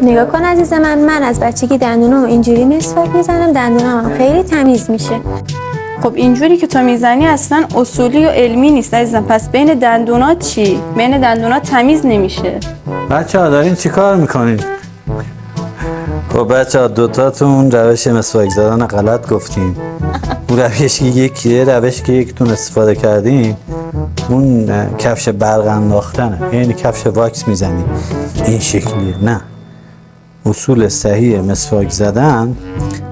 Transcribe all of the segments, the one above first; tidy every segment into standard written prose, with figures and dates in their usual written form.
نگاه کن عزیز من از بچگی دندونامو اینجوری مسواک میزنم، دندونامم خیلی تمیز میشه. خب اینجوری که تو میزنی اصلا اصولی و علمی نیست عزیزم. پس بین دندونات چی؟ بین دندونات تمیز نمیشه. بچه ها دارین چی کار میکنین؟ خب بچه ها دوتاتون روش مسواک زدن غلط گفتین. اون روش که یکتون استفاده کردین اون کفش برق انداختنه، یعنی کفش واکس میزنی این شکلیه. نه، اصول صحیح مسواک زدن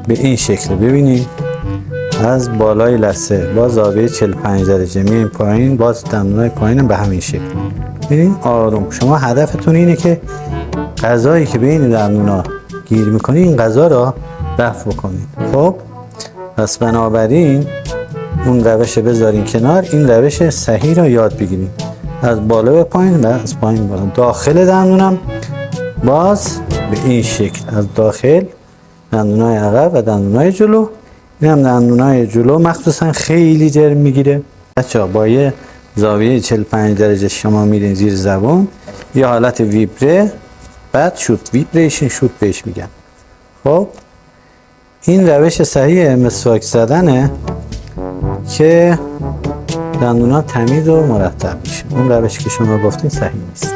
به این شکل. ببینید از بالای لثه با زاویه 45 درجه میایم پایین، باز دندونای پایین به همین شکل. ببینید آروم. شما هدفتون اینه که غذایی که بین دندونا گیر میکنی این غذا را رفع بکنید. خب پس بنابراین اون روش بذارین کنار، این روش صحیح را یاد بگیرید. از بالا به پایین و از پایین بالا. داخل دندونم باز به این شکل، از داخل دندونای عقب و دندونای جلو. این هم دندونای جلو مخصوصا خیلی جرم میگیره. بچه‌ها با یه زاویه 45 درجه شما میرین زیر زبون، یه حالت ویبره، بعد شوت، ویبریشن شوت بهش میگن. خب این روش صحیح مسواک زدنه که دندونا تمیز و مرتب میشه. اون روش که شما گفتین صحیح نیست.